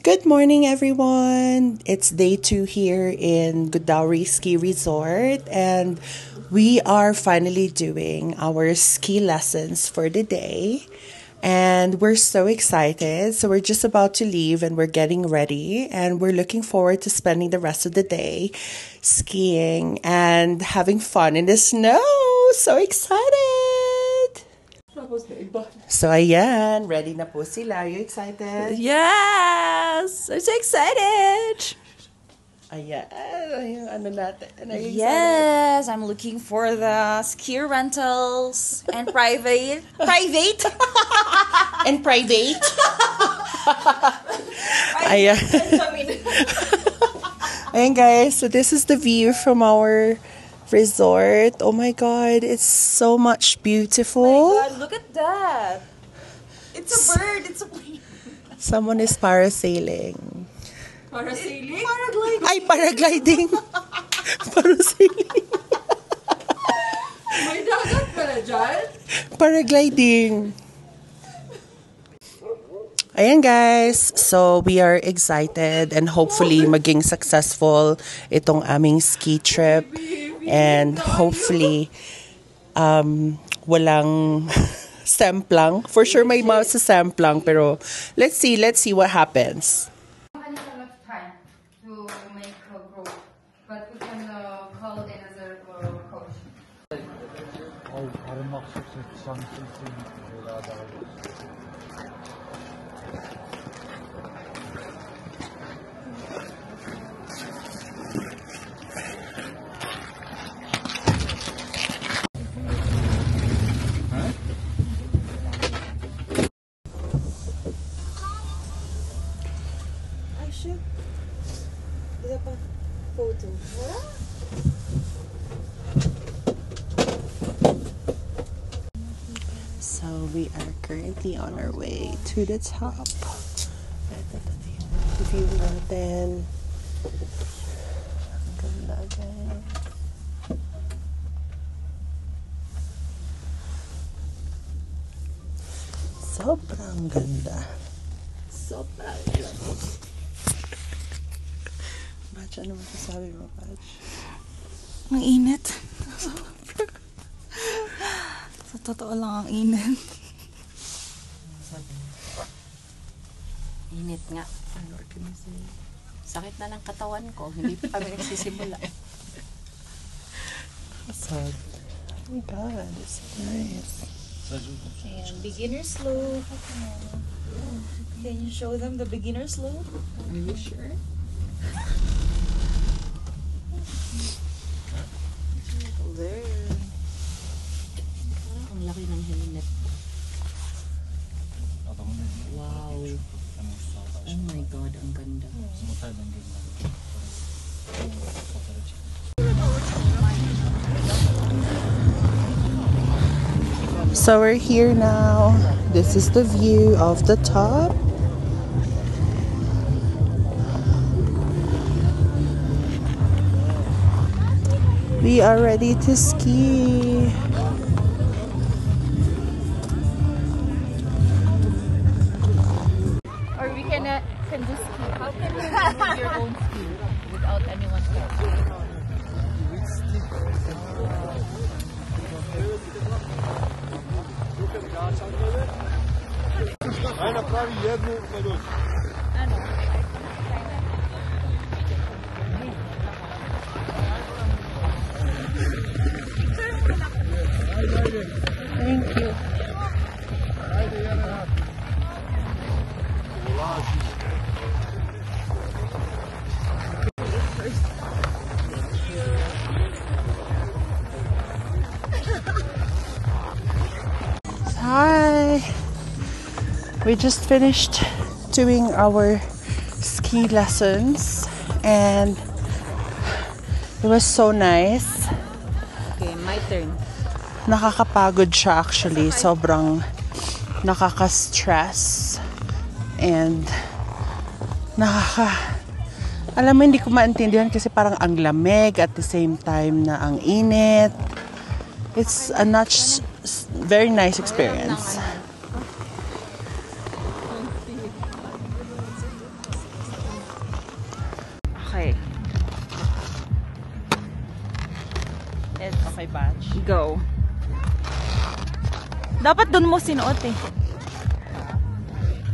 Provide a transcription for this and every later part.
Good morning, everyone. It's day 2 here in Godauri Ski Resort, and we are finally doing our ski lessons for the day. And we're so excited. So, we're just about to leave and we're getting ready, and we're looking forward to spending the rest of the day skiing and having fun in the snow. So excited! So, ayan, ready na po sila. Are you excited? Yes! I'm so excited! Ayan, yung ano natin. Are you excited? Yes! I'm looking for the ski rentals and private. Private? And private? Ayan. Ayan, guys. So, this is the view from our resort. Oh my god, it's so much beautiful. Oh my god, look at that! It's a bird! It's a plane! Someone is parasailing. Parasailing? Paragliding. Ay, paragliding. Parasailing. May dagat pala dyan? Paragliding. Ayan guys, so we are excited and hopefully maging successful itong aming ski trip, and hopefully walang semplang. For sure may sa semplang, pero let's see what happens. Time to make a group, but we can call in as a coach. So we are currently on our way to the top. Ito yung view natin. Ang ganda, guys. Sobrang ganda. Sobrang ganda. Batch, ano masasabi mo, Batch? Ang init. Sa totoo lang ang init. Init nga. Sakit na ng katawan ko. Hindi pa kami nagsisimula. Sad. Oh my god, it's so nice. And beginner slope. Can you show them the beginner slope? Are you sure? There. Parang ang laki ng helmet. Wow. Oh my god, ang ganda. So we're here now. This is the view of the top. We are ready to ski. Or we can just ski. How can you do your own ski without anyone's help? Aj napravi jednu pa dođe. Thank you. Hi. We just finished doing our ski lessons and it was so nice. Okay, my turn. Nakakapagod siya actually. Sobrang nakaka-stress. And alam mo, hindi ko maintindihan kasi parang ang lamig at the same time na ang init. It's a very nice experience. kay Batch. Go. Dapat dun mo sinuot eh.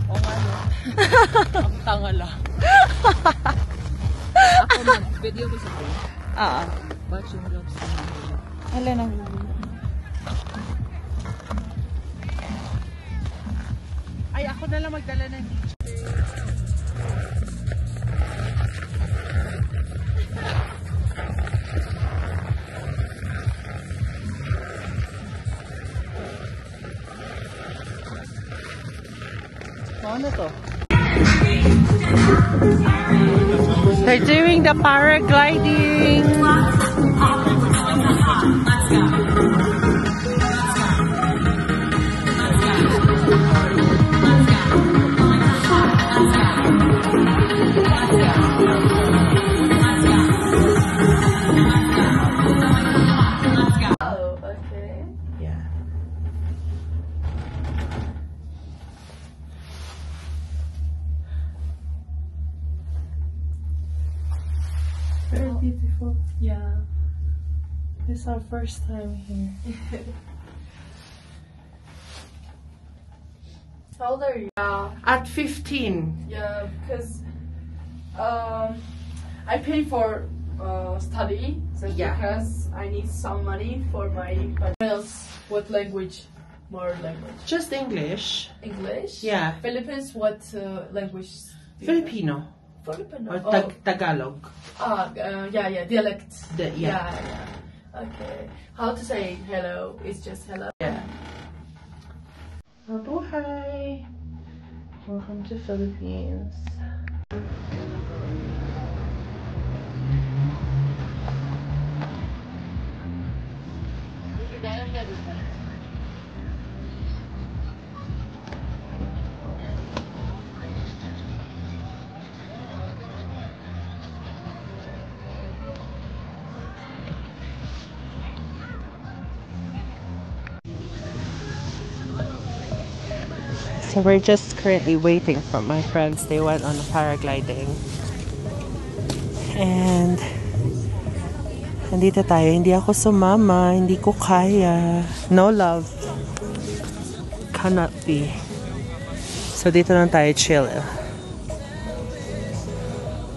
O nga no. Ang tanga lang. Ako mag-video ko sa phone. Batch yung gloves. Hala na. Ay, ako na lang magdala ng ano to? They're doing the paragliding. Oh, okay. Yeah. Very beautiful. Yeah. This is our first time here. How old are you? At 15. Yeah, because I pay for study just Yeah. because I need some money for my. But else, what language? More language. Just English. English. Yeah. Philippines. What language? do you Filipino. have? Filipino. Or Oh. Tagalog. Yeah, dialect. Yeah. Okay. How to say hello? It's just hello. Yeah. Mabuhay! Welcome to Philippines. So we're just currently waiting for my friends. They went on paragliding. And nandito tayo. Hindi ako sumama. Hindi ko kaya. No love. Cannot be. So dito lang tayo chill.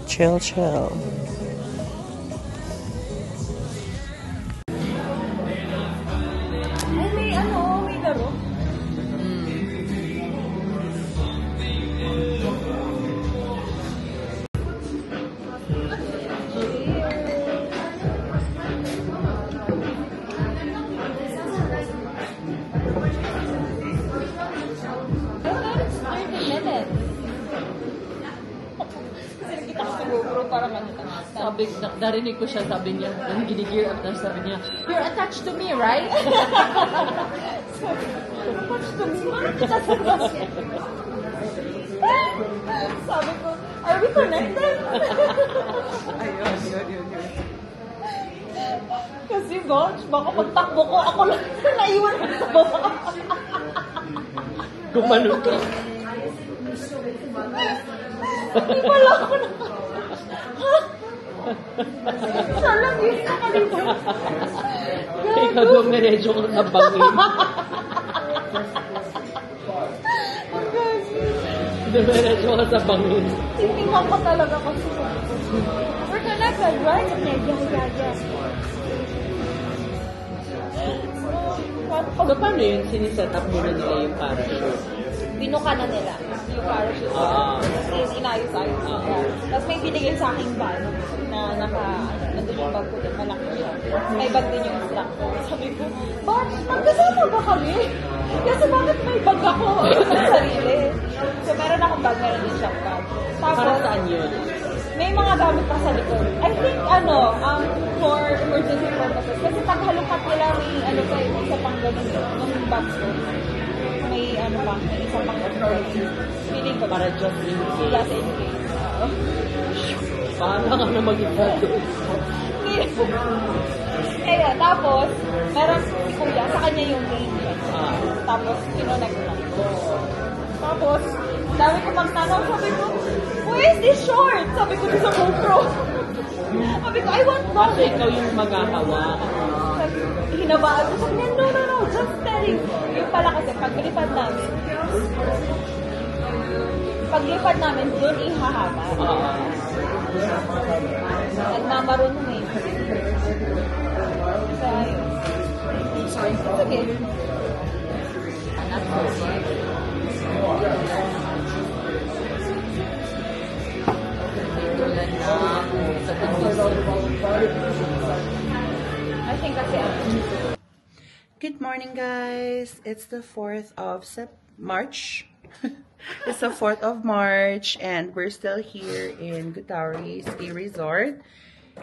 Chill, chill. Ay, may laro. Sabi, narinig ko siya, sabi niya, nang gini-gear up na, sabi niya, "You're attached to me, right?" Sabi ko, are we connected? Ayun. Kasi baka pagtakbo ko, ako lang naiwan ko sa baba. Gumanon ka. Hindi pala ako Salang yun sa kalito. Ikaw dumiretso ka sa bangin. Dumiretso ka sa bangin. Tingnan ko talaga kasi. We're connected, right? Yeah. So, paano yun? Siniset up muna nila yung parachute? Binuka na nila yung parachute. Inayos-ayos nila. Tapos may binigay sa aking bag na nandun yung bag ko din, malaki siya. May bag din yung instructor. Sabi ko, magkasama ba kami? Kasi bakit may bag ako sa sarili? So meron akong bag, meron din siyang bag. Tapos, Para saan yun? may mga gamit pa sa likod. I think, for emergency purposes. Kasi paghalukat nila, may isa pang ganun yung box ko. May isa pang feeling ko. Para just in case. Just in case. Paano ka na mag-isa doon? Kaya, tapos, meron si Kuya, sa kanya yung name. Tapos, kinonect lang. Tapos, dami ko magtanong, sabi ko, where is this short? Sabi ko sa GoPro. Sabi ko, I want one. Kasi ikaw yung maghahawa. kinabaan ko. Sabi niya, no, just telling. Yung pala kasi, paglipad namin, doon ihahaba. Nagmamarunong eh. So, ayun. Sorry. Okay. I think that's it. Good morning, guys. It's the 4th of March. It's the 4th of March, and we're still here in Gudowri Ski Resort.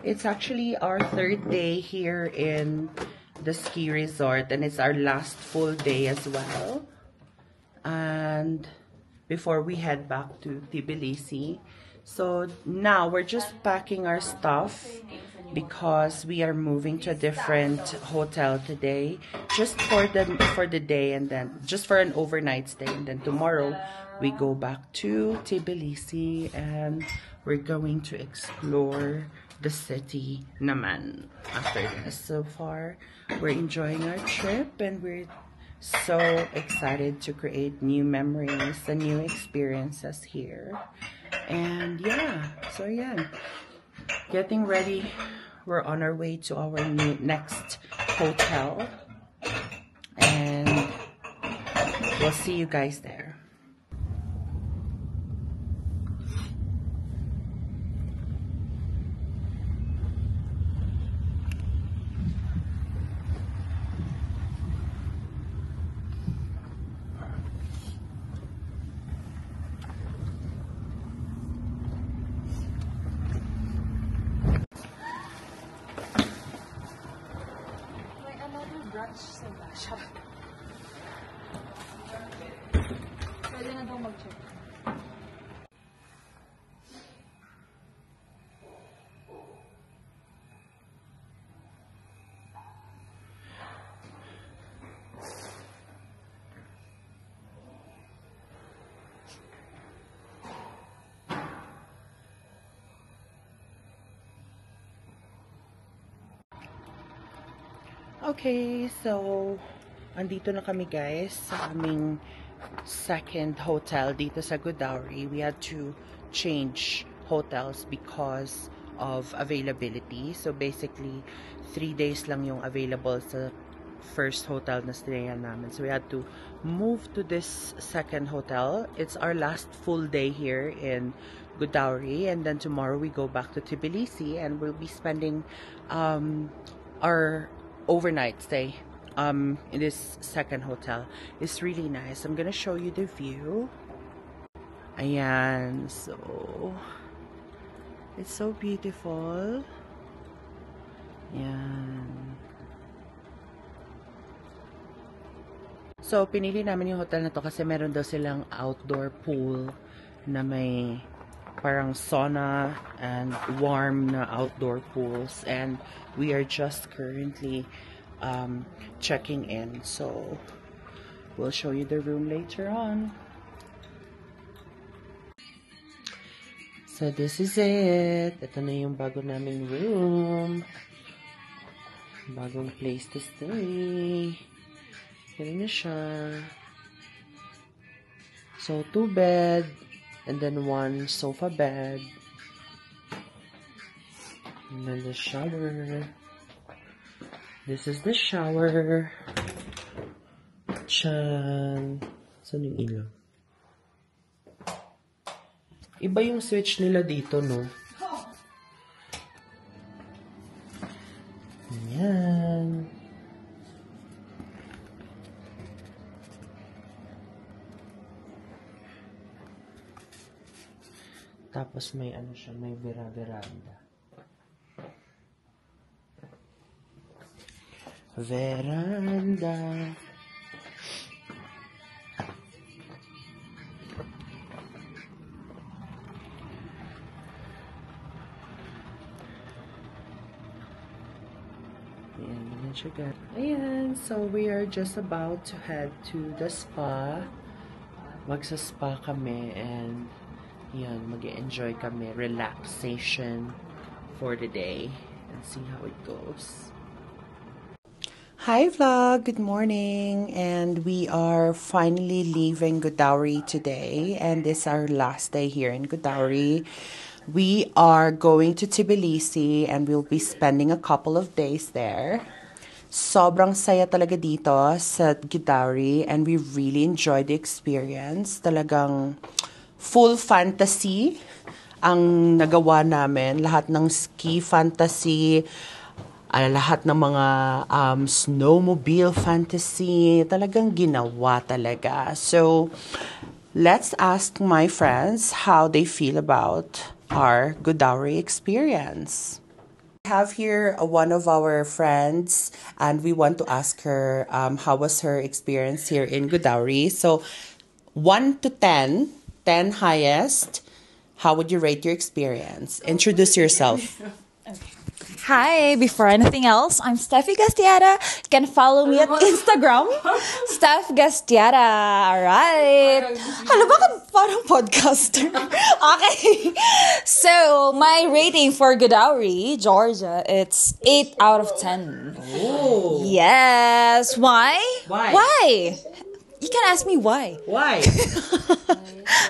It's actually our 3rd day here in the ski resort, and it's our last full day as well. And before we head back to Tbilisi. So now we're just packing our stuff because we are moving to a different hotel today, just for the day, and then just for an overnight stay, and then tomorrow we go back to Tbilisi and we're going to explore the city naman after this. So far we're enjoying our trip, and we're so excited to create new memories and new experiences here. And yeah, so yeah, getting ready. We're on our way to our next hotel, and we'll see you guys there. Pwede na daw mag-check. Okay, so andito na kami, guys, sa aming second hotel dito sa Gudowri. We had to change hotels because of availability. So basically 3 days lang yung available sa first hotel na stayan namin. So we had to move to this second hotel. It's our last full day here in Gudowri, and then tomorrow we go back to Tbilisi, and we'll be spending our overnight stay in this second hotel. It's really nice. I'm gonna show you the view. Ayan, so it's so beautiful. Ayan. So pinili namin yung hotel na to kasi meron daw silang outdoor pool na may parang sauna and warm na outdoor pools, and we are just currently checking in, so we'll show you the room later on. So this is it. Ito na yung bago naming room, bagong place to stay. Ganun na siya. So 2 bed and then 1 sofa bed, and then the shower. This is the shower. Chan. Saan yung ilaw? Iba yung switch nila dito, no? Ayan. Tapos may ano siya, may veranda. Veranda. Ayan, so we are just about to head to the spa. Magsa-spa kami, and yan, mag-enjoy kami, relaxation for the day, and see how it goes. Hi vlog, good morning, and we are finally leaving Godauri today, and this is our last day here in Godauri. We are going to Tbilisi and we'll be spending a couple of days there. Sobrang saya talaga dito sa Godauri and we really enjoyed the experience. Talagang full fantasy ang nagawa namin. Lahat ng ski fantasy, lahat ng mga snowmobile fantasy, talagang ginawa talaga. So, let's ask my friends how they feel about our Godauri experience. We have here one of our friends and we want to ask her how was her experience here in Godauri. So, 1 to 10, 10 highest, how would you rate your experience? Introduce yourself. Hi, before anything else, I'm Steffi Gastiara. You can follow me at Instagram, Steph Gastiara. Alright. Hala, bakit parang podcaster? Okay. So, my rating for Godauri, Georgia, it's 8 out of 10. Oh. Yes. Why? Why? Why? You can ask me why. Why?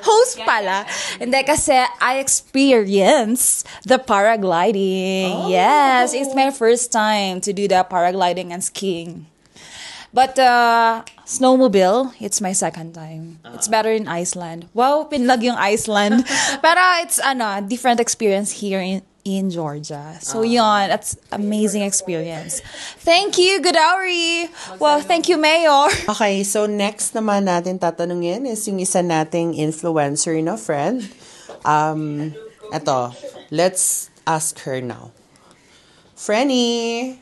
Host pala. Hindi kasi I experienced the paragliding. Yes, it's my first time to do the paragliding and skiing. But snowmobile, it's my second time. It's better in Iceland. Wow, pinlag yung Iceland. Pero it's different experience here in Georgia. So yun, that's amazing experience. Thank you, Godauri. Well, thank you, Mayor. Okay, so next naman natin tatanungin is yung isa nating influencer na friend. Eto, let's ask her now. Frenny,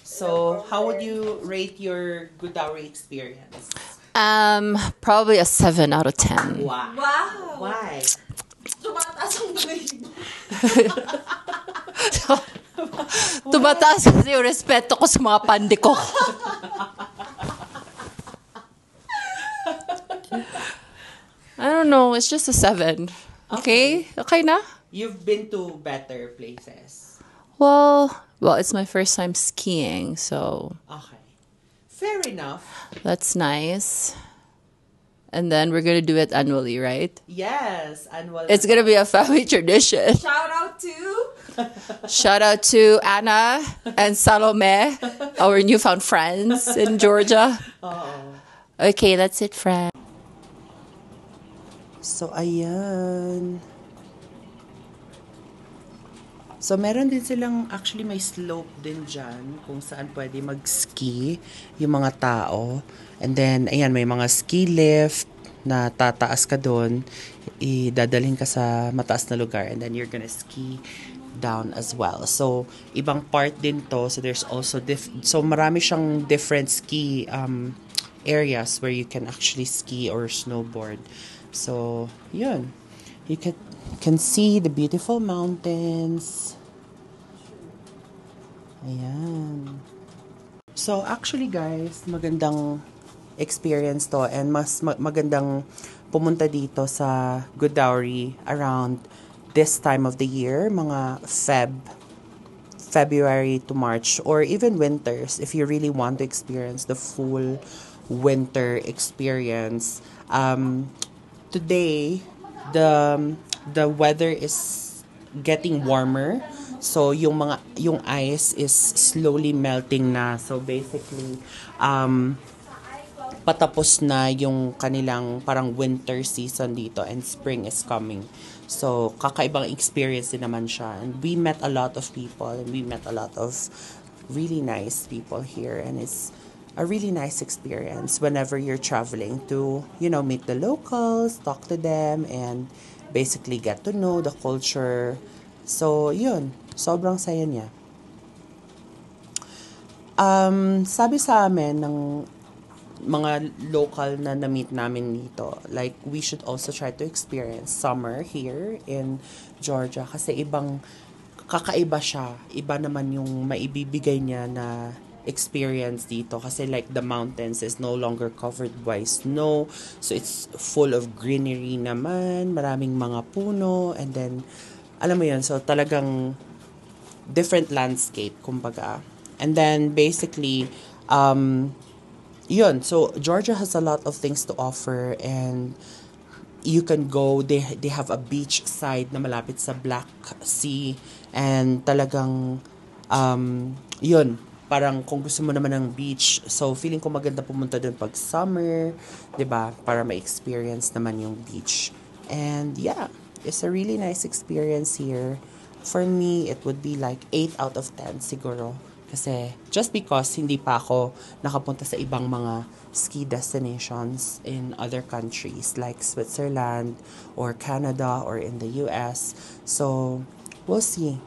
so how would you rate your Godauri experience? Probably a 7 out of 10. Wow. Why? Tumataas kasi yung respeto ko sa mga pandi ko. I don't know, it's just a 7. Okay? Okay na? You've been to better places. Well, it's my first time skiing, so Okay. Fair enough. that's nice. And then we're gonna do it annually, right? Yes. Annual. It's gonna be a family tradition. Shout out to Anna and Salome, our newfound friends in Georgia. Okay, that's it, friend. So, ayan. So, meron din silang, actually may slope din dyan kung saan pwede mag-ski yung mga tao. And then, ayan, may mga ski lift na tataas ka doon. Idadalhin ka sa mataas na lugar and then you're gonna ski down as well. So, ibang part din to. So, there's also, so marami siyang different ski areas where you can actually ski or snowboard. So, yun. You can see the beautiful mountains. Ayan. So, actually guys, magandang experience to and mas magandang pumunta dito sa Godauri around this time of the year, mga February to March or even winters if you really want to experience the full winter experience. Today, the weather is getting warmer. So yung ice is slowly melting na. So basically patapos na yung kanilang parang winter season dito and spring is coming. So kakaibang experience din naman siya. And we met a lot of people and we met a lot of really nice people here and it's a really nice experience whenever you're traveling to, meet the locals, talk to them, and basically get to know the culture. So, yun. Sobrang saya niya. Sabi sa amin ng mga local na na-meet namin dito, like, we should also try to experience summer here in Georgia kasi kakaiba siya. Iba naman yung maibibigay niya na experience dito kasi like the mountains is no longer covered by snow, so it's full of greenery naman, maraming mga puno, and then alam mo yun, so talagang different landscape kumbaga. And then basically Yun, so Georgia has a lot of things to offer, and you can go, they have a beach side na malapit sa Black Sea, and talagang yun, parang kung gusto mo naman ng beach, so feeling ko maganda pumunta dun pag summer, 'di ba, para ma-experience naman yung beach. And yeah, it's a really nice experience here. For me, it would be like 8 out of 10 siguro. Kasi just because hindi pa ako nakapunta sa ibang mga ski destinations in other countries like Switzerland or Canada or in the US. So, we'll see.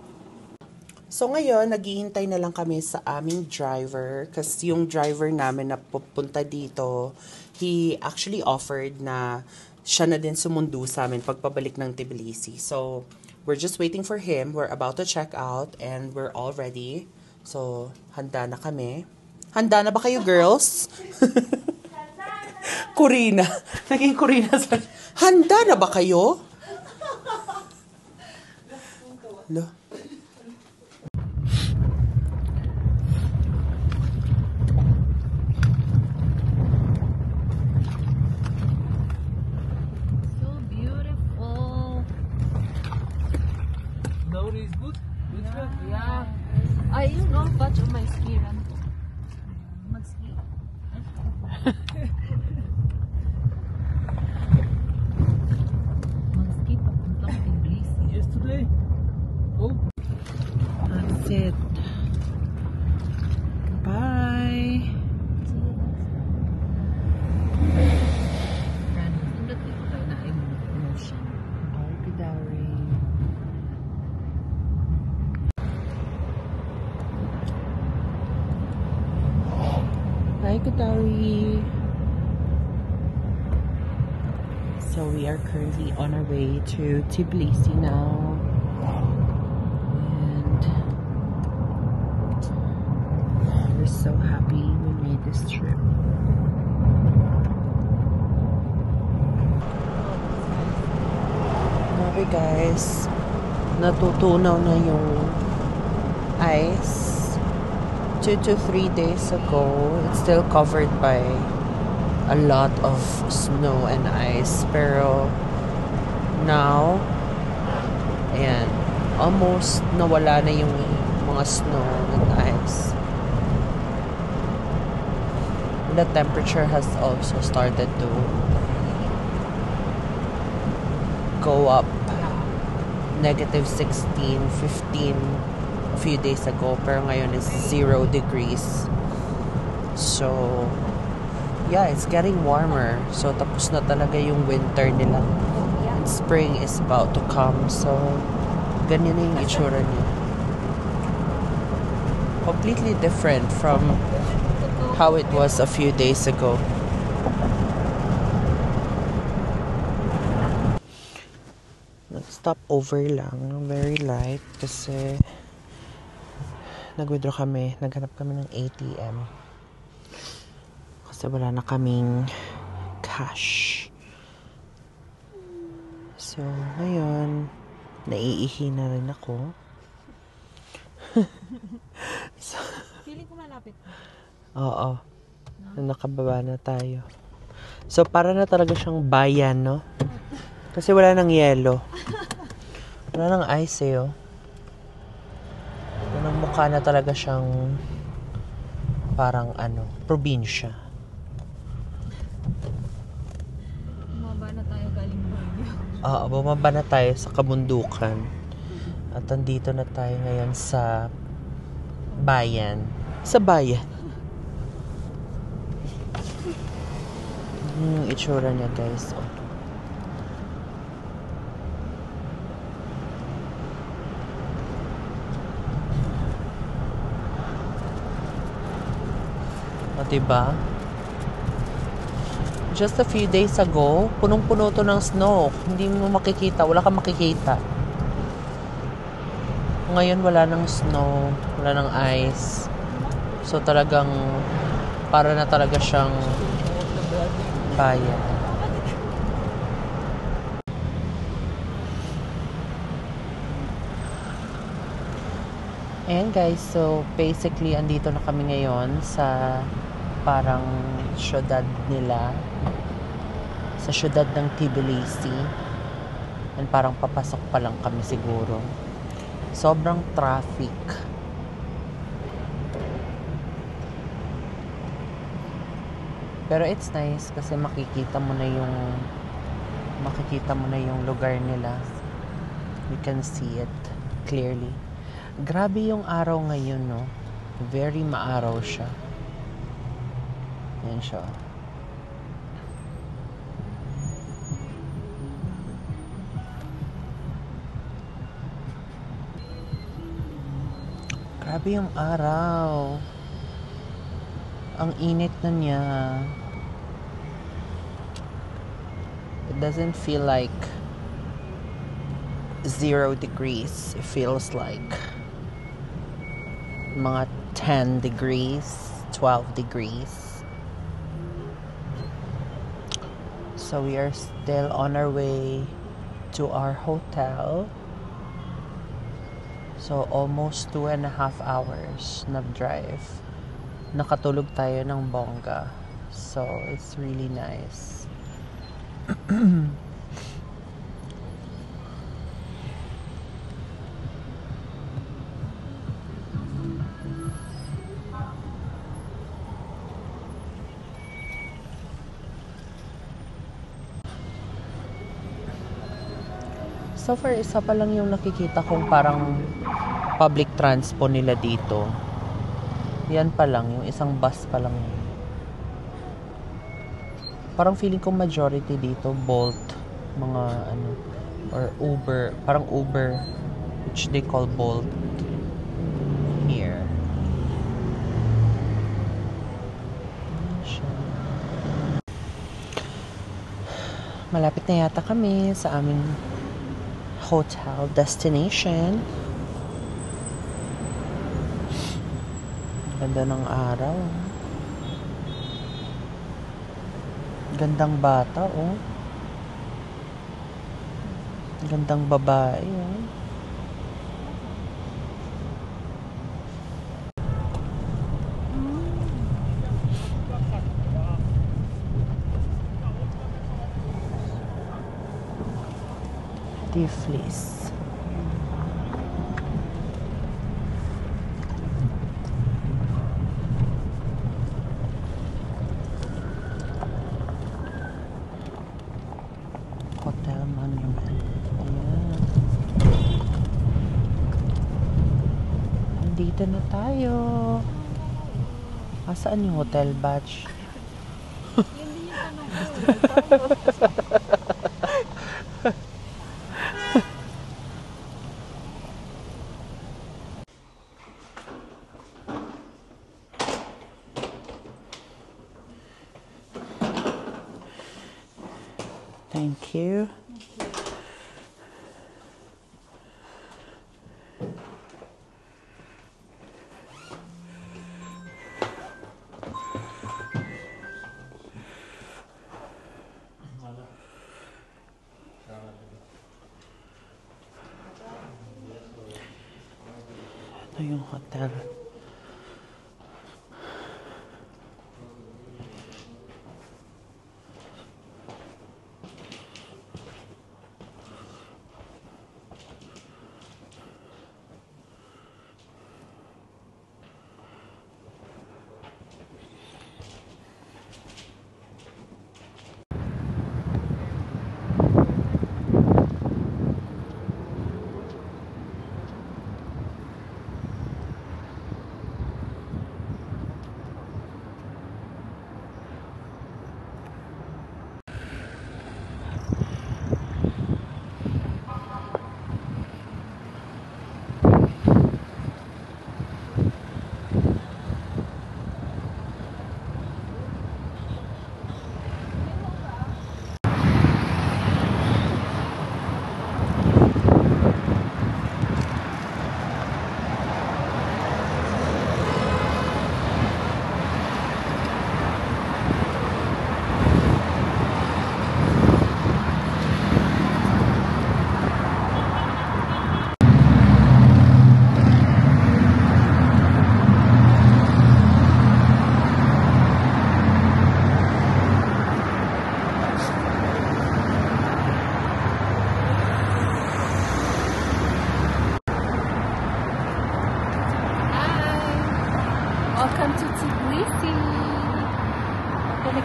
So ngayon, naghihintay na lang kami sa aming driver kasi yung driver namin na pupunta dito, he actually offered na siya na din sumundo sa amin pagpabalik ng Tbilisi. So, we're just waiting for him. We're about to check out and we're all ready. So, handa na kami. Handa na ba kayo, girls? Corina. Naging Corina sa... Handa na ba kayo? Lo. So beautiful. Nowadays good? Good trip? Yeah. I don't touch on my ski run. Mag-ski? Mag-ski papuntang Tbilisi. Yesterday? Oh. That's it. Bye. Hindi ko tayo na emotion. Bye, Kudawi. Hi, Kudawi. So we are currently on our way to Tbilisi now. And we're so happy we made this trip. Grabe guys, natutunaw na yung ice. 2 to 3 days ago, it's still covered by a lot of snow and ice. Pero now, ayan, almost nawala na yung mga snow and ice. The temperature has also started to go up. Negative 16, 15 a few days ago, pero ngayon is 0 degrees. So yeah, it's getting warmer. So tapos na talaga yung winter nila. And spring is about to come. So ganyan na yung itsura niya. Completely different from how it was a few days ago. Stop over lang, very light kasi nag-withdraw kami, naghanap kami ng ATM kasi wala na kaming cash. So ngayon naiihi na rin ako. So, Feeling ko malapit. oo, nakababa na tayo. So para na talaga siyang bayan, no? Kasi wala nang yelo. Wala nang ice eh, oh. Unang mukha na talaga siyang parang probinsya. Bumaba na tayo galing Baguio. Oo, bumaba na tayo sa kabundukan. At andito na tayo ngayon sa bayan. Sa bayan. Yung itsura niya, guys. Oh. Diba? Just a few days ago, punong-puno to ng snow. Hindi mo makikita, wala kang makikita. Ngayon wala nang snow, wala nang ice. So talagang para na talaga siyang bayan. Ayan guys, so basically andito na kami ngayon sa parang syudad nila, sa syudad ng Tbilisi. And parang papasok pa lang kami siguro. Sobrang traffic. Pero it's nice kasi makikita mo na yung lugar nila. You can see it clearly. Grabe yung araw ngayon, no? Very maaraw siya. Yan siya. Grabe yung araw. Ang init na niya. It doesn't feel like 0 degrees. It feels like mga 10 degrees, 12 degrees. So we are still on our way to our hotel. So almost 2.5 hours na drive. Nakatulog tayo ng bongga. So it's really nice. So far, isa pa lang yung nakikita kong parang public transport nila dito. Yan pa lang, yung isang bus pa lang. Parang feeling ko majority dito, Bolt, mga ano, or Uber, parang Uber, which they call Bolt here. Malapit na yata kami sa aming hotel destination. Ganda ng araw. Gandang bata, oh. Gandang babae, oh. Tiflis. Hotel Monument. Ayan. Andito na tayo. Asaan yung hotel badge? Thank you. Ito yung hotel.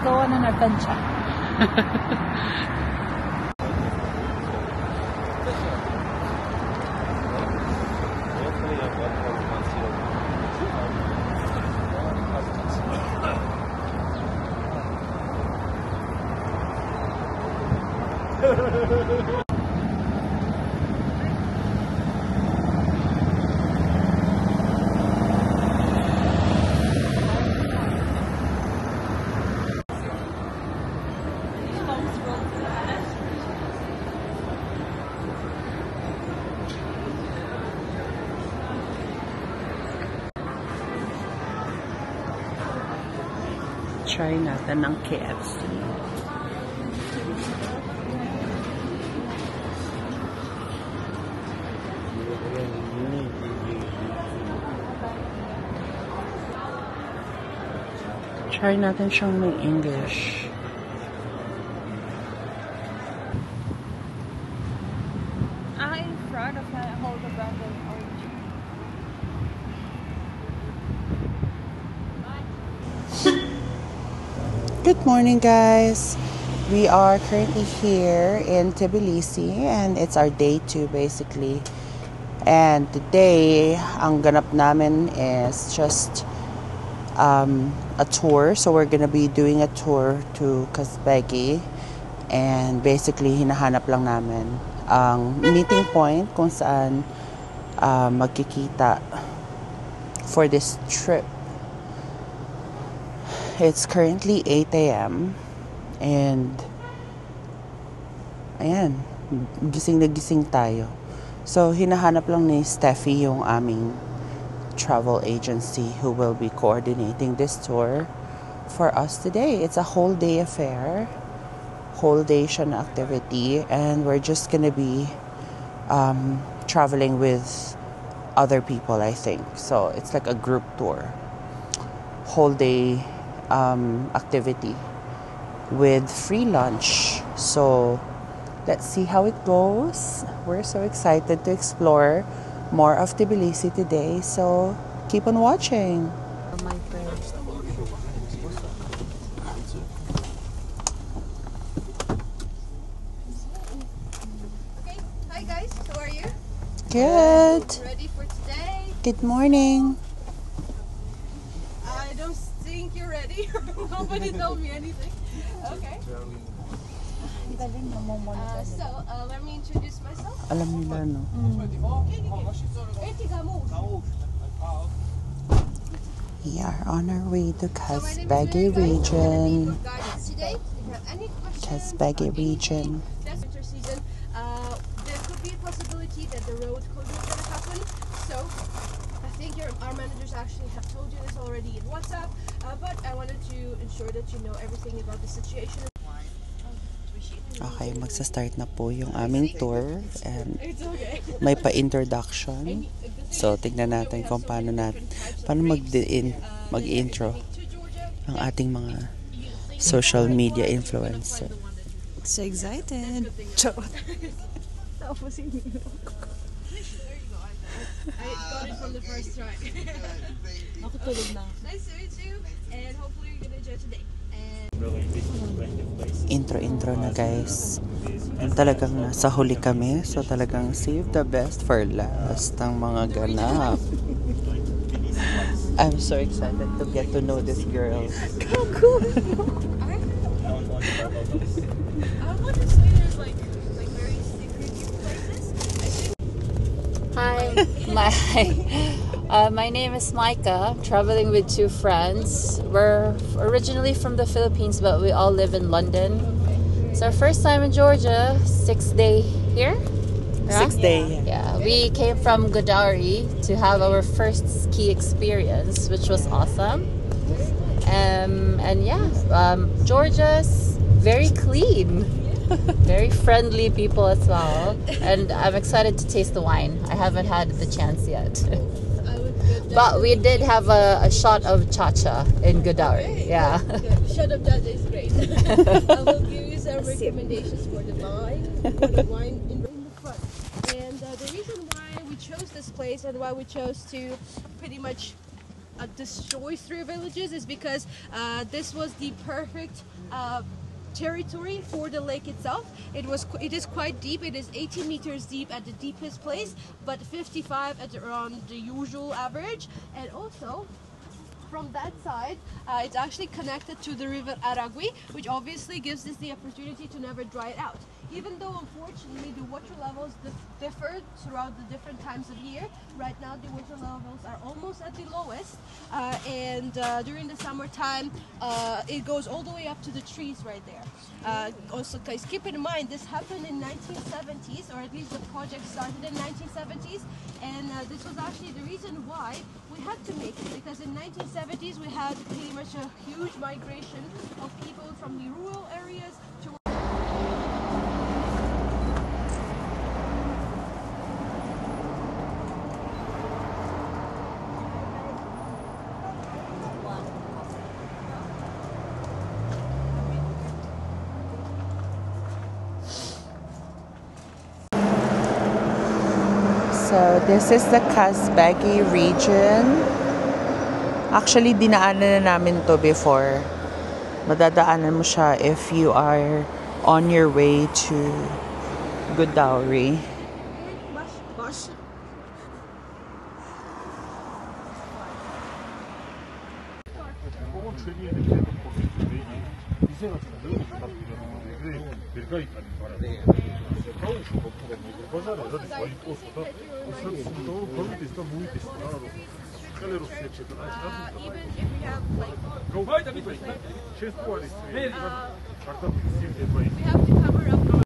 go on an adventure. Try natin ng KFC. Try natin siyang may English. In front of my hold the branded orange. Good morning, guys. We are currently here in Tbilisi and it's our day 2 basically. And today, ang ganap namin is just a tour. So we're gonna be doing a tour to Kazbegi. And basically, hinahanap lang namin ang meeting point kung saan magkikita for this trip. It's currently 8 a.m. and ayan, gising na gising tayo. So, hinahanap lang ni Steffi yung aming travel agency who will be coordinating this tour for us today. It's a whole day affair, whole day siya na activity, and we're just gonna be traveling with other people, I think. So, it's like a group tour. Whole day activity with free lunch. So let's see how it goes. We're so excited to explore more of Tbilisi today. So keep on watching. Okay, hi guys, how are you? Good. Ready for today? Good morning. I don't think you're ready. Nobody told me anything. Okay. Let me introduce myself. Alam nila, no? We are on our way to Kazbegi region. Today, if you have any questions, Kazbegi region. that's winter season. There could be a possibility that the road closure is going to happen. So, I think our managers actually have told you this already in WhatsApp. But I wanted to ensure that you know everything about the situation. Okay, magsa-start na po yung aming tour and It's okay. may pa-introduction. So, tignan natin kung paano mag-intro ang ating mga social media influencer. So excited. I got it from the first try. Nice to meet you, and hopefully you're gonna enjoy today. Intro na, guys. And talagang nasa huli kami. So talagang save the best for last ang mga ganap. I'm so excited to get to know this girl. How cool! I want to say there's like very secret places. Hi, my name is Micah. I'm traveling with 2 friends. We're originally from the Philippines, but we all live in London. It's our first time in Georgia, 6th day here. Yeah? 6th day. Yeah, we came from Godauri to have our first ski experience, which was awesome. And yeah, Georgia's very clean, very friendly people as well. And I'm excited to taste the wine. I haven't had the chance yet. But we did have a shot of cha-cha in Godauri. Okay, Yeah. good. Shut up, that is great. I will give you some recommendations for the wine in the front. And the reason why we chose this place and why we chose to pretty much destroys 3 villages is because this was the perfect territory for the lake itself. It is quite deep. It is 18 meters deep at the deepest place, but 55 at around the usual average. And also from that side, it's actually connected to the river Aragui, which obviously gives us the opportunity to never dry it out. Even though unfortunately the water levels differ throughout the different times of year, right now the water levels are almost at the lowest, and during the summertime it goes all the way up to the trees right there. Also, guys, keep in mind this happened in 1970s, or at least the project started in 1970s, and this was actually the reason why we had to make it, because in 1970s we had pretty much a huge migration of people from the rural areas to So this is the Kazbegi region. Actually, dinaanan na namin to before. Madadaanan mo siya if you are on your way to Godauri. even if we have like we have to cover up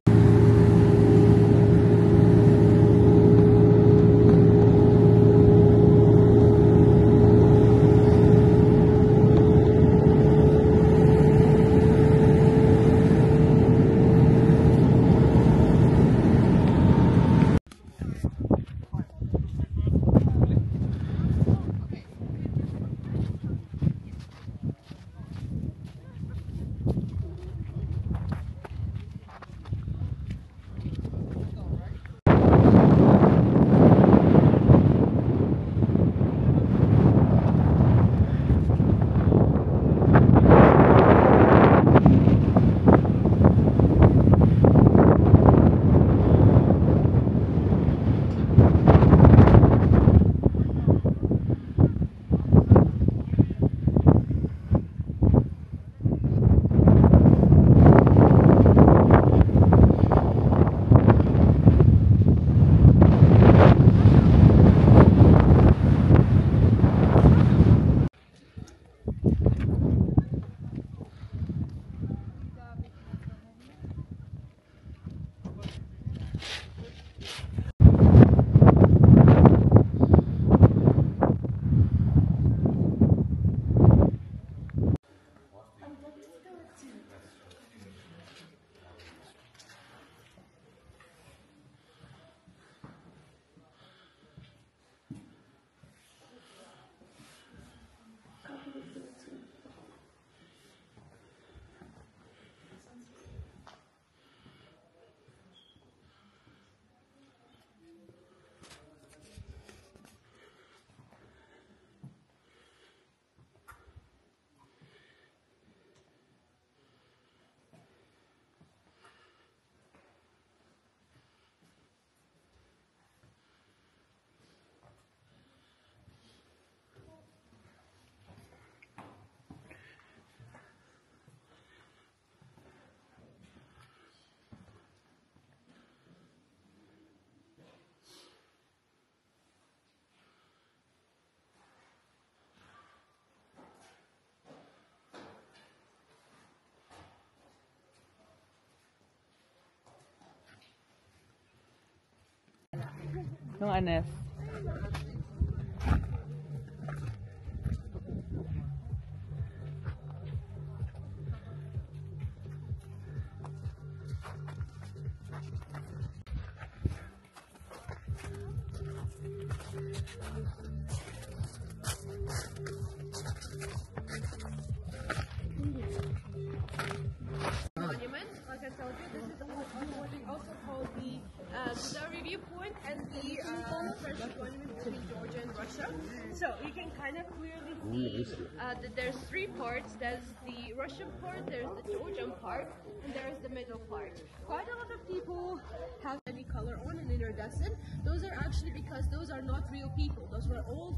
Yung anes. monument. Like I told you, this is what we also call the the review point and the friendship monument between Georgia and Russia. So you can kind of clearly see that there's three parts. There's the Russian part, there's the Georgian part, and there's the middle part. Quite a lot of people have any color on an iridescent. Those are actually because those are not real people. Those were all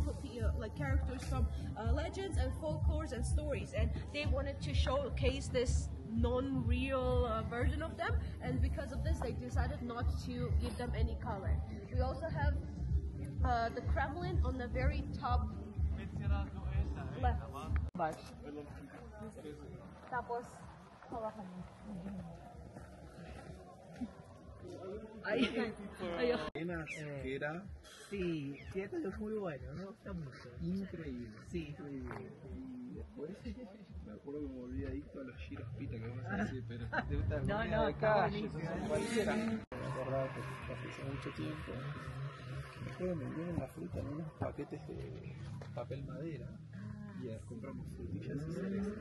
like characters from legends and folklores and stories, and they wanted to showcase this non-real version of them, and because of this they decided not to give them any color. We also have the Kremlin on the very top left. Tapos, hawakan mo. Que era. Sí, sí, esto es muy bueno, me gusta mucho. Increíble. Sí. Increíble. Y después me acuerdo que me volví adicto a los giros pita, que vamos a decir, pero de gusta No, de calle, está eso cualquiera. Me acordaba que hace mucho tiempo. Me acuerdo que me dieron la fruta en unos paquetes de papel madera y compramos frutillas y cerezas.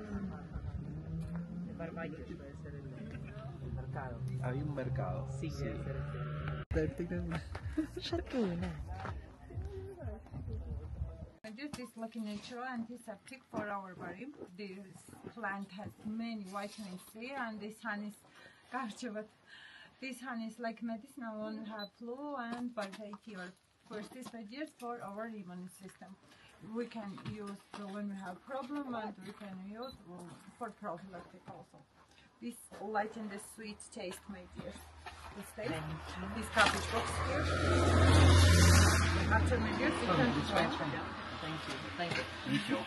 De Barbayo puede ser el mercado. Había un mercado. Sí, debe ser Just this lucky natural antiseptic for our body. This plant has many vitamin C, and this honey is but this honey is like medicinal when we have flu and bacterial fever. First is just for our immune system. We can use when we have problem, and we can use for prophylactic also. This lighten the sweet taste, my dears. This taste, this cabbage box here. After my dears, you can try. Thank you. Thank you.